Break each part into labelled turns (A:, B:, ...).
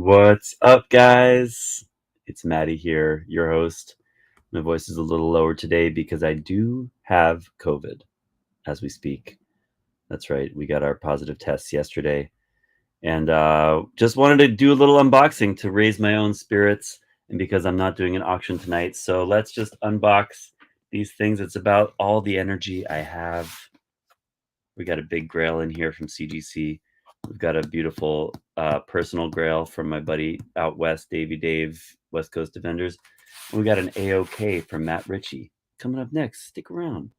A: What's up, guys? It's Maddie here, your host. My voice is a little lower today because I do have COVID as we speak. That's right, we got our positive tests yesterday. And just wanted to do a little unboxing to raise my own spirits, and because I'm not doing an auction tonight. So let's just unbox these things. It's about all the energy I have. We got a big grail in here from CGC. We've got a beautiful personal grail from my buddy out west, Davey Dave, West Coast Defenders. And we got an AOK from Matt Ritchie. Coming up next, stick around.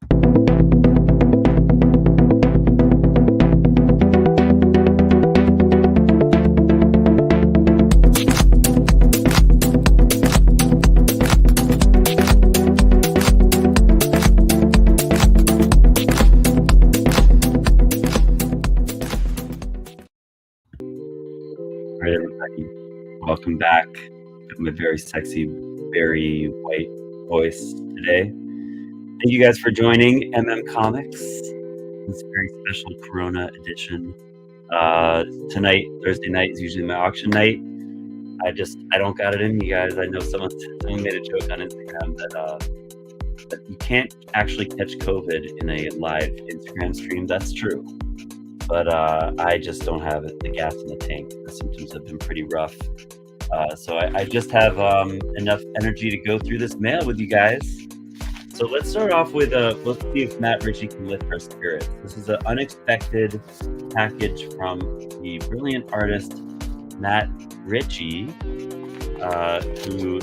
A: All right, everybody, welcome back. With my very sexy, very white voice today. Thank you guys for joining Comics, this very special Corona edition. Tonight, Thursday night, is usually my auction night. I don't got it in me, guys. I know someone made a joke on Instagram that you can't actually catch COVID in a live Instagram stream. That's true. But I just don't have the gas in the tank. The symptoms have been pretty rough. So I just have enough energy to go through this mail with you guys. So let's start off with, let's see if Matt Ritchie can lift our spirits. This is an unexpected package from the brilliant artist Matt Ritchie, who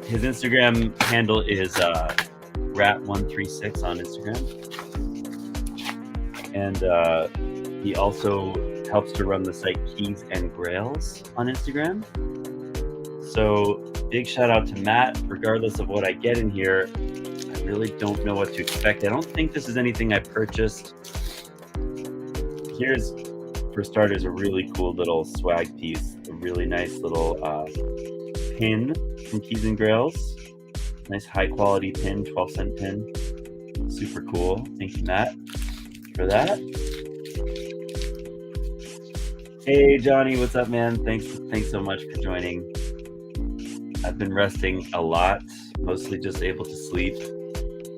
A: his Instagram handle is rat136 on Instagram. And he also helps to run the site Keys and Grails on Instagram. So big shout out to Matt. Regardless of what I get in here, I really don't know what to expect. I don't think this is anything I purchased. Here's, for starters, a really cool little swag piece. A really nice little pin from Keys and Grails. Nice high quality pin, 12-cent pin. Super cool. Thank you, Matt, for that. Hey Johnny, what's up, man? Thanks so much for joining. I've been resting a lot, mostly just able to sleep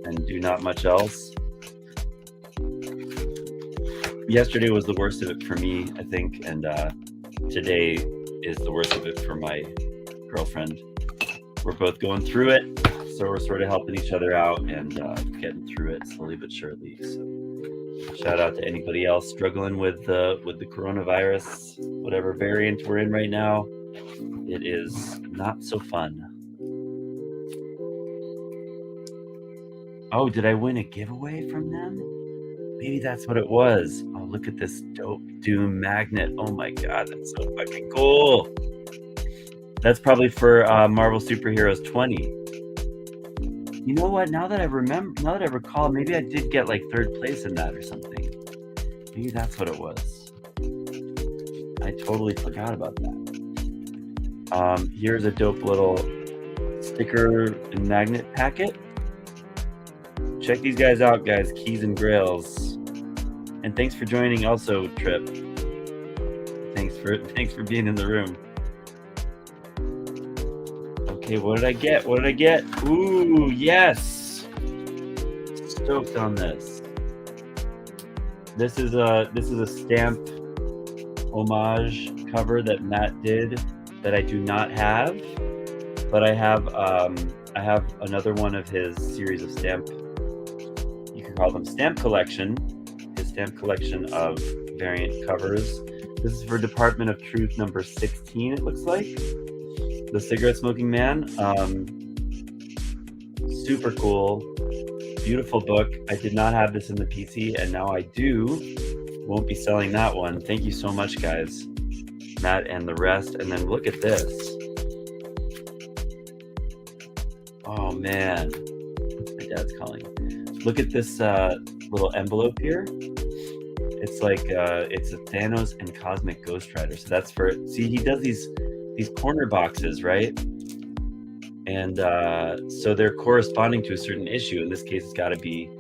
A: and do not much else. Yesterday was the worst of it for me, I think, and today is the worst of it for my girlfriend. We're both going through it, so we're sort of helping each other out and getting through it slowly but surely. So shout out to anybody else struggling with the coronavirus, whatever variant we're in right now. It is not so fun. Oh, did I win a giveaway from them? Maybe that's what it was. Oh, look at this dope Doom magnet. Oh my god, that's so fucking cool. That's probably for Marvel Superheroes 20. You know what? Now that I recall, maybe I did get like third place in that or something. Maybe that's what it was. I totally forgot about that. Here's a dope little sticker and magnet packet. Check these guys out, guys. Keys and Grails. And thanks for joining also, Trip. Thanks for being in the room. Okay, what did I get? What did I get? Ooh, yes! Stoked on this. This is a stamp homage cover that Matt did that I do not have, but I have another one of his series of stamp. You can call them stamp collection. His stamp collection of variant covers. This is for Department of Truth number 16. It looks like. The Cigarette Smoking Man. Super cool. Beautiful book. I did not have this in the PC, and now I do. Won't be selling that one. Thank you so much, guys. Matt and the rest. And then look at this. Oh, man. My dad's calling. Look at this little envelope here. It's like, it's a Thanos and Cosmic Ghost Rider. So that's for, see, he does these corner boxes, right? And so they're corresponding to a certain issue. In this case, it's got to be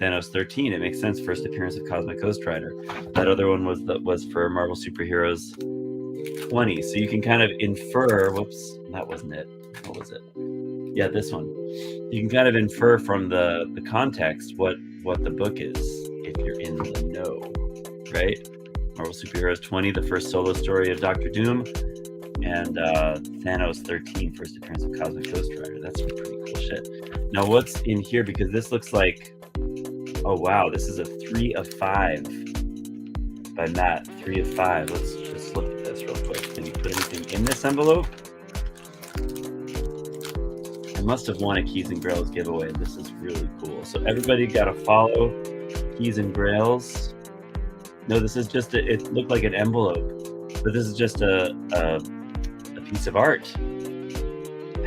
A: Thanos 13. It makes sense. First appearance of Cosmic Ghost Rider. That other one was for Marvel Superheroes 20. So you can kind of infer, whoops, that wasn't it. What was it? Yeah, this one. You can kind of infer from the context what the book is if you're in the know, right? Marvel Superheroes 20, the first solo story of Doctor Doom, and Thanos 13, first appearance of Cosmic Ghost Rider. That's some pretty cool shit. Now, what's in here? Because this looks like, oh wow, this is a 3 of 5 by Matt. 3 of 5. Let's just look at this real quick. Can you put anything in this envelope? I must have won a Keys and Grails giveaway. This is really cool. So everybody got to follow Keys and Grails. No, this is just it looked like an envelope, but this is just a piece of art.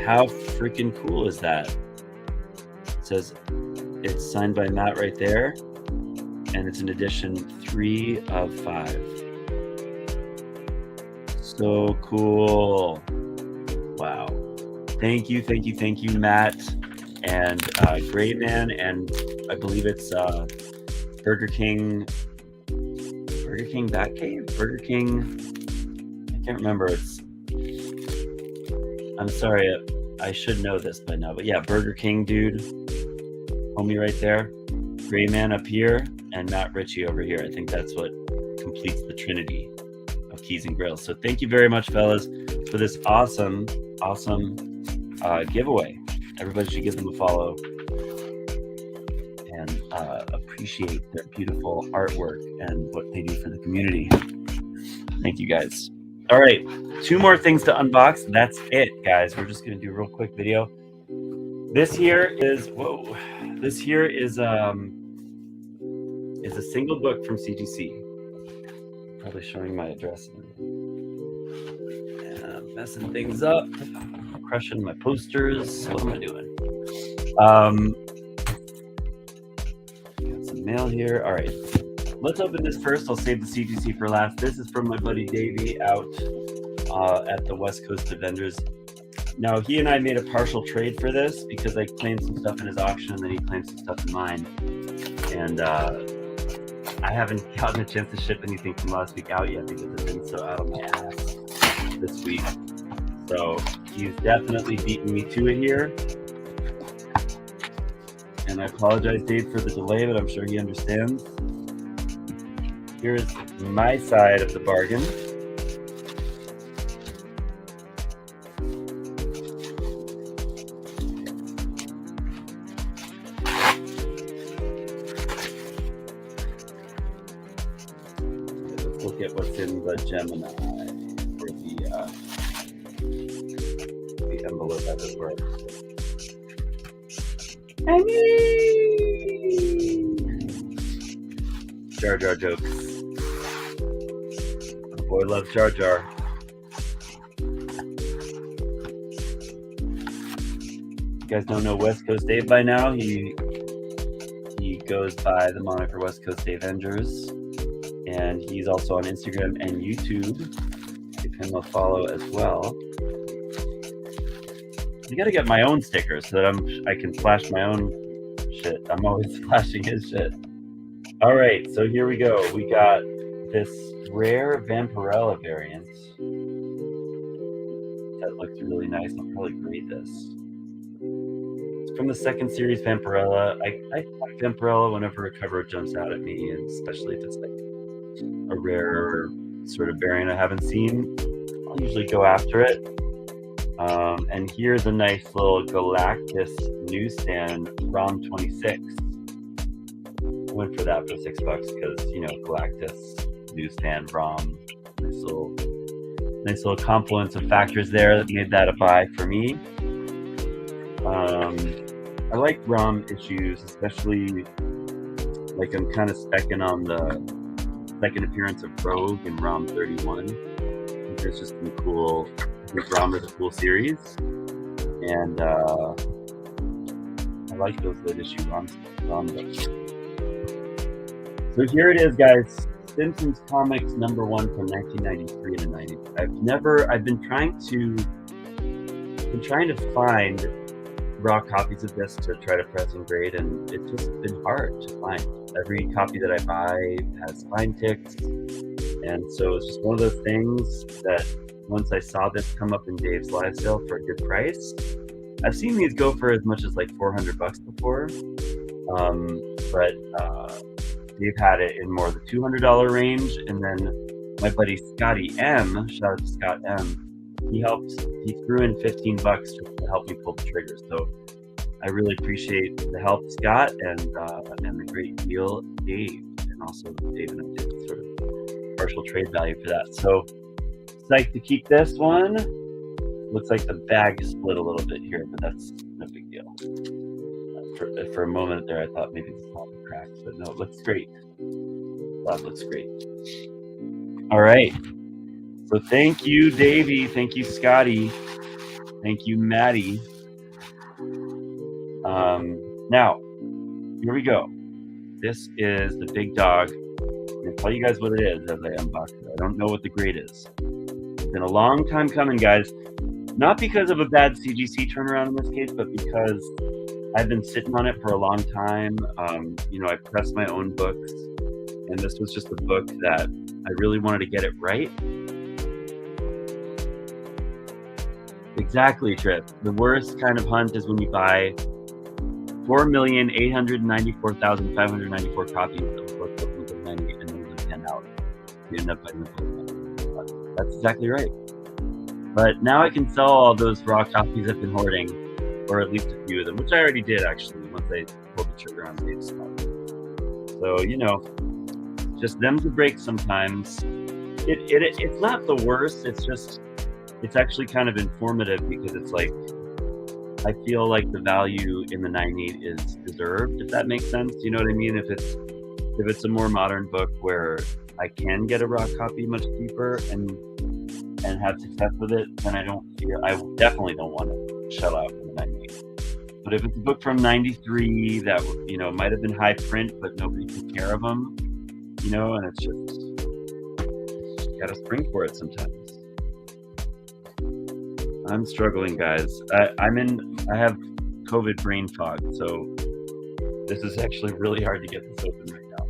A: How freaking cool is that? It says it's signed by Matt right there, and it's an edition 3 of 5. So cool. Wow. Thank you, Matt, and Great Man, and I believe it's Burger King Batcave? Burger King, I can't remember. I'm sorry, I should know this by now, but yeah, Burger King dude, homie right there, Gray Man up here, and Matt Ritchie over here. I think that's what completes the trinity of Keys and Grails. So thank you very much, fellas, for this awesome giveaway. Everybody should give them a follow and appreciate their beautiful artwork and what they do for the community. Thank you, guys. All right, 2 more things to unbox. That's it, guys. We're just going to do a real quick video. This here is a single book from CGC. Probably showing my address. And I'm messing things up. Crushing my posters. What am I doing? Got some mail here. All right, let's open this first. I'll save the CGC for last. This is from my buddy Davey out at the West Coast Avengers. Now, he and I made a partial trade for this because I claimed some stuff in his auction and then he claimed some stuff in mine. And I haven't gotten a chance to ship anything from last week out yet because I've been so out of my ass this week. So he's definitely beaten me to it here. And I apologize, Dave, for the delay, but I'm sure he understands. Here's my side of the bargain. Let's look at what's in the Gemini, or the envelope as it were. Jar Jar jokes. The boy loves Jar Jar. You guys don't know West Coast Dave by now. He goes by the moniker West Coast Dave Avengers, and he's also on Instagram and YouTube. Give him a follow as well. I gotta get my own stickers so that I can flash my own shit. I'm always flashing his shit. All right, so here we go. We got this rare Vampirella variant. That looks really nice. I'll probably grade this. It's from the second series Vampirella. I like Vampirella whenever a cover jumps out at me, and especially if it's like a rare sort of variant I haven't seen. I'll usually go after it. And here's a nice little Galactus newsstand ROM 26. I went for that for $6 because, you know, Galactus newsstand ROM. Nice little confluence of factors there that made that a buy for me. I like ROM issues, especially like I'm kind of specking on the second appearance of Rogue in ROM 31. I think there's just some cool. I think ROM is a cool series, and I like those late issue ROM books. So here it is, guys. Simpsons comics #1 from 1993 to 90. I've been trying to find raw copies of this to try to press and grade, and it's just been hard to find. Every copy that I buy has spine ticks. And so it's just one of those things that once I saw this come up in Dave's live sale for a good price, I've seen these go for as much as like $400 before, but Dave had it in more the $200 range. And then my buddy Scotty M, shout out to Scott M, he threw in $15 just to help me pull the trigger. So I really appreciate the help, Scott, and the great deal, Dave, and also Dave and I did sort of partial trade value for that. So psyched to keep this one. Looks like the bag split a little bit here, but that's no big deal. For a moment there, I thought maybe the top would crack, but no, it looks great. That looks great. All right. So thank you, Davey. Thank you, Scotty. Thank you, Maddie. Now, here we go. This is the big dog. I'm going to tell you guys what it is as I unbox it. I don't know what the grade is. It's been a long time coming, guys. Not because of a bad CGC turnaround in this case, but because I've been sitting on it for a long time. I press my own books, and this was just a book that I really wanted to get it right. Exactly, Trip. The worst kind of hunt is when you buy 4,894,594 copies of a book that was 90 and then 10 out. You end up buying the book. That's exactly right. But now I can sell all those raw copies I've been hoarding, or at least a few of them, which I already did actually once I pulled the trigger on Dave's stuff. So, just them's the break sometimes. It's not the worst, it's actually kind of informative because it's like, I feel like the value in the 9.8 is deserved, if that makes sense. You know what I mean? If it's a more modern book where I can get a raw copy much cheaper and have success with it, then I definitely don't want to shell out for the 9.8. But if it's a book from 93 that, might have been high print, but nobody took care of them, and it's just, you gotta spring for it sometimes. I'm struggling, guys. I have COVID brain fog, so this is actually really hard to get this open right now.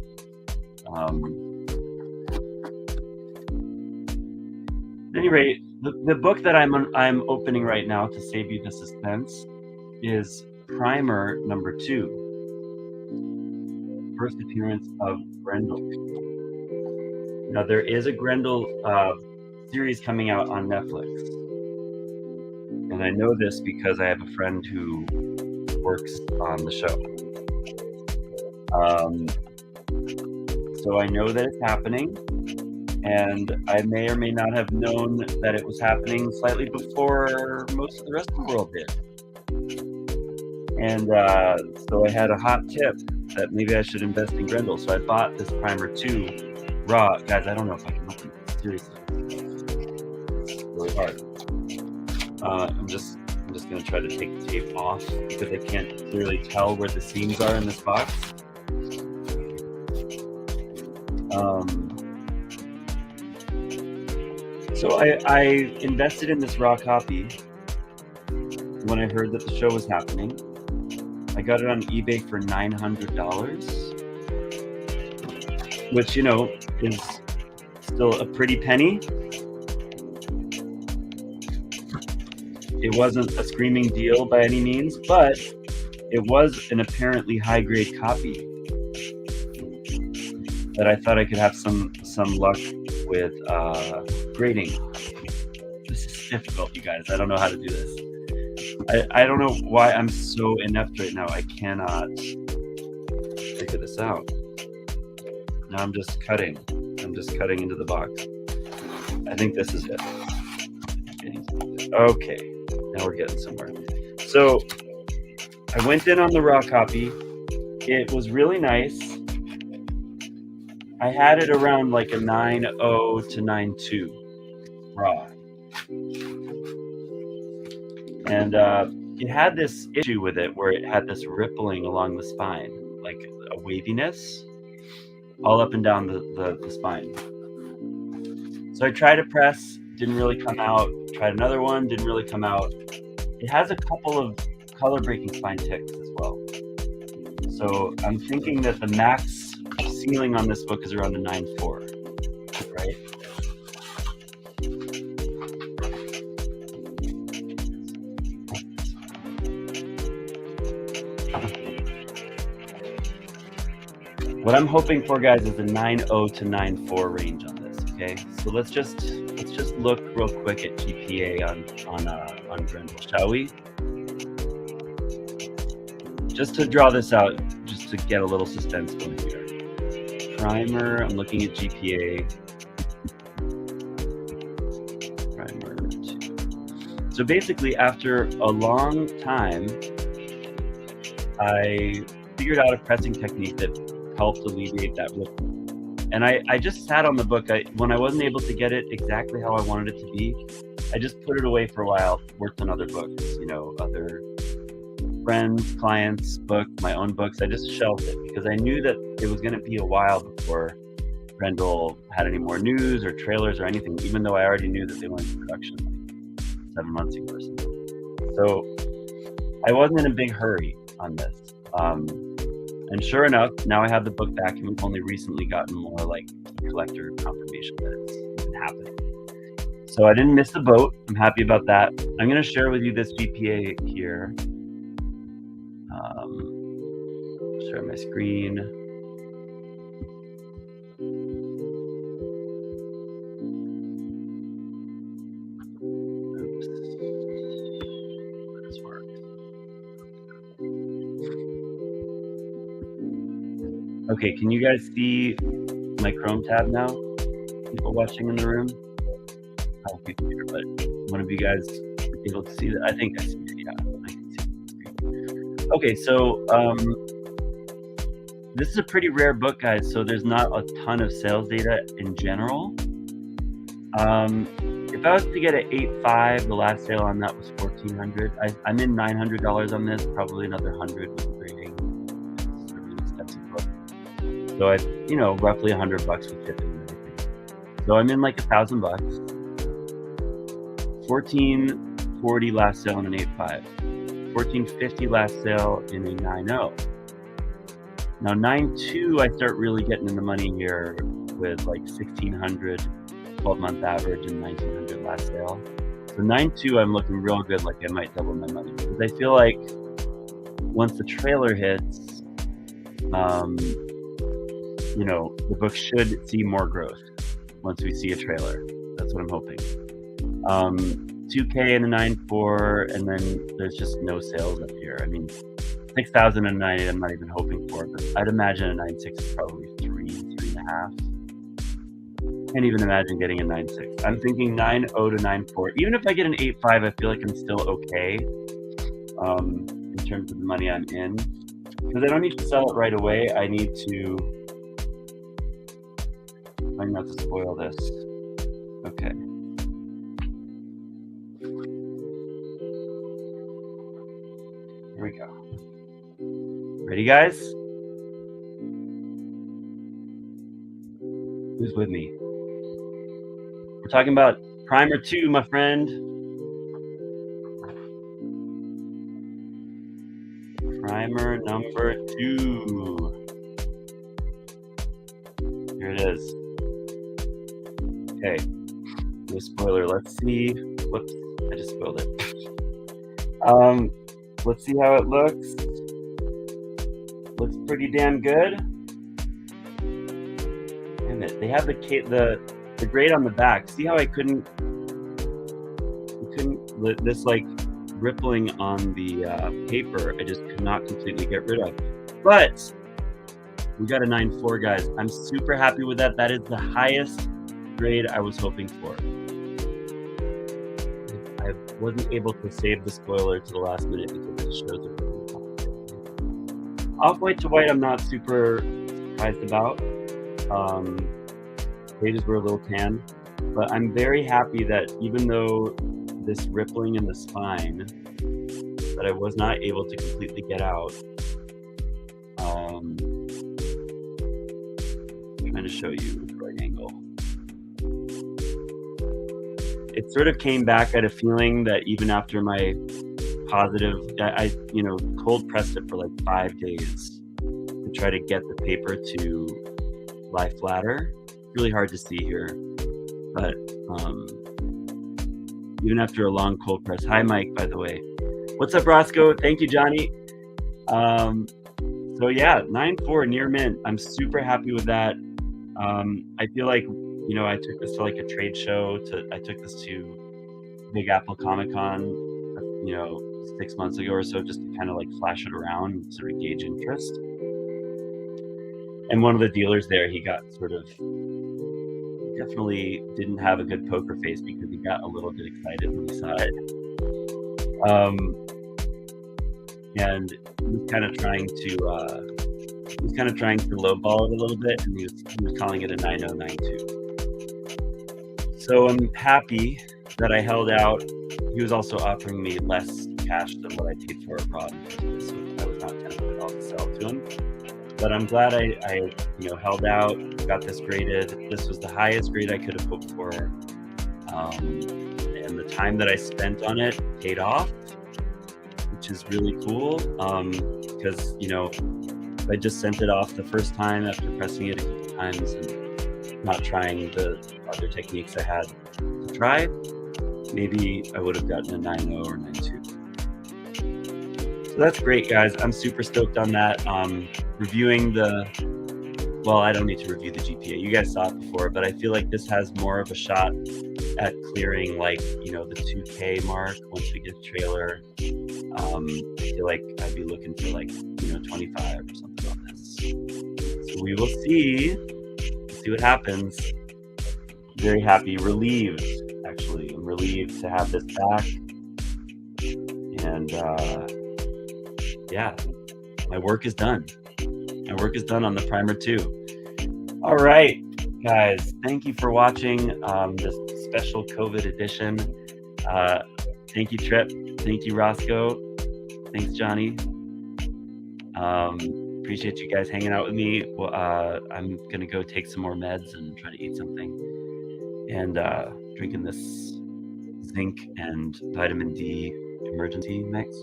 A: At any rate, the book that I'm opening right now to save you the suspense is Primer number 2. First appearance of Grendel. Now there is a Grendel series coming out on Netflix. And I know this because I have a friend who works on the show. So I know that it's happening, and I may or may not have known that it was happening slightly before most of the rest of the world did. And so I had a hot tip that maybe I should invest in Grendel. So I bought this Primer 2 raw. Guys, I don't know if I can open it. Seriously. It's really hard. I'm just going to try to take the tape off because I can't clearly tell where the seams are in this box. So I invested in this raw copy when I heard that the show was happening. I got it on eBay for $900, which, is still a pretty penny. It wasn't a screaming deal by any means, but it was an apparently high-grade copy that I thought I could have some luck with grading. This is difficult, you guys. I don't know how to do this. I don't know why I'm so inept right now. I cannot figure this out. Now I'm just cutting into the box. I think this is it. Okay. Now we're getting somewhere. So I went in on the raw copy. It was really nice. I had it around like a 9.0 to 9.2 raw. And it had this issue with it where it had this rippling along the spine, like a waviness all up and down the spine. So I tried to press, didn't really come out. Tried another one, didn't really come out. It has a couple of color breaking spine ticks as well. So I'm thinking that the max ceiling on this book is around a 9.4, right? What I'm hoping for, guys, is a 9.0 to 9.4 range on this. Okay, so let's just look real quick at GPA on Grendel, shall we? Just to draw this out, just to get a little suspense going here. Primer, I'm looking at GPA. Primer 2. So basically, after a long time, I figured out a pressing technique that helped alleviate that rip. And I just sat on the book. When I wasn't able to get it exactly how I wanted it to be, I just put it away for a while, worked on other books, other friends, clients' book, my own books. I just shelved it because I knew that it was going to be a while before Grendel had any more news or trailers or anything, even though I already knew that they went into production like 7 months ago or something. So I wasn't in a big hurry on this. And sure enough, now I have the book back, and we've only recently gotten more like collector confirmation that it's even happening. So I didn't miss the boat. I'm happy about that. I'm going to share with you this GPA here. Share my screen. Oops. This works. Okay, can you guys see my Chrome tab now? People watching in the room? I don't think here, but one of you guys able to see that? I think I see it. Yeah, I can see it. Okay, so this is a pretty rare book, guys, so there's not a ton of sales data in general. If I was to get an 8.5, the last sale on that was $1,400. I'm in $900 on this, probably another 100 with the grading. It's a really expensive book. So roughly $100 with shipping and everything. So I'm in like $1,000. $1,440 last sale in an 8.5. $1,450 last sale in a 9.0. Now 9.2, I start really getting in the money here with like 1,600 12-month average and 1,900 last sale. So 9.2, I'm looking real good, like I might double my money, because I feel like once the trailer hits, the book should see more growth once we see a trailer. That's what I'm hoping. 2K and a 9.4, and then there's just no sales up here. I mean, 6,000 and 9.8 I'm not even hoping for, but I'd imagine a 9.6 is probably 3.5. Can't even imagine getting a 9.6. I'm thinking 9.0 to 9.4. Even if I get an 8.5, I feel like I'm still okay in terms of the money I'm in. Because I don't need to sell it right away. I need to... trying not to spoil this. Okay. Here we go. Ready, guys? Who's with me? We're talking about Primer 2, my friend. Primer number 2. Here it is. Okay. No spoiler. Let's see. Whoops. I just spoiled it. Let's see how it looks. Looks pretty damn good. Damn it. They have the grade on the back. See how I couldn't this like rippling on the paper, I just could not completely get rid of. But we got a 9.4, guys. I'm super happy with that. That is the highest grade I was hoping for. I wasn't able to save the spoiler to the last minute because it shows it. Off-white to white, I'm not super surprised about. Pages were a little tan, but I'm very happy that even though this rippling in the spine that I was not able to completely get out, I'm trying to show you the right angle. It sort of came back at a feeling that even after my positive, I cold pressed it for like 5 days to try to get the paper to lie flatter. Really hard to see here, but even after a long cold press. Hi, Mike, by the way. What's up, Roscoe? Thank you, Johnny. So yeah, 9.4 near mint. I'm super happy with that. I feel like, I took this to like a trade show. I took this to Big Apple Comic Con, 6 months ago or so, just to kind of like flash it around and sort of gauge interest. And one of the dealers there, he definitely didn't have a good poker face because he got a little bit excited when he saw it. And he was kind of trying to lowball it a little bit, and he was calling it a 9092. So I'm happy that I held out. He was also offering me less cash than what I paid for it raw, so I was not tempted to sell to him. But I'm glad I held out, got this graded. This was the highest grade I could have hoped for. And the time that I spent on it paid off, which is really cool. Because, I just sent it off the first time after pressing it a couple times and not trying the other techniques I had to try, maybe I would have gotten a 9.0 or 9.2. So that's great, guys. I'm super stoked on that. Reviewing I don't need to review the GPA. You guys saw it before, but I feel like this has more of a shot at clearing the 2K mark once we get a trailer. I feel like I'd be looking for 25 or something on this. So we will see. See what happens. Very happy, relieved, actually. I'm relieved to have this back. And my work is done. My work is done on the Primer 2. All right, guys, thank you for watching this special COVID edition. Thank you, Trip. Thank you, Roscoe. Thanks, Johnny. Appreciate you guys hanging out with me. Well, I'm going to go take some more meds and try to eat something. And drinking this zinc and vitamin D emergency mix.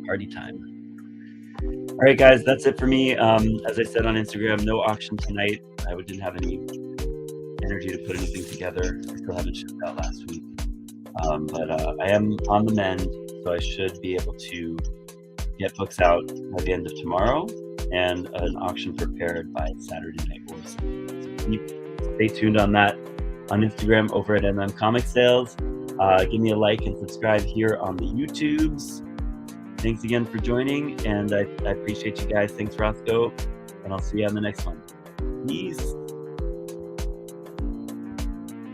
A: Party time. All right, guys, that's it for me. As I said on Instagram, no auction tonight. I didn't have any energy to put anything together. I still haven't shipped out last week. But I am on the mend, so I should be able to get books out by the end of tomorrow and an auction prepared by Saturday night or Sunday. So stay tuned on that on Instagram over at Comic Sales. Give me a like and subscribe here on the YouTubes. Thanks again for joining, and I appreciate you guys. Thanks, Roscoe, and I'll see you on the next one. Peace.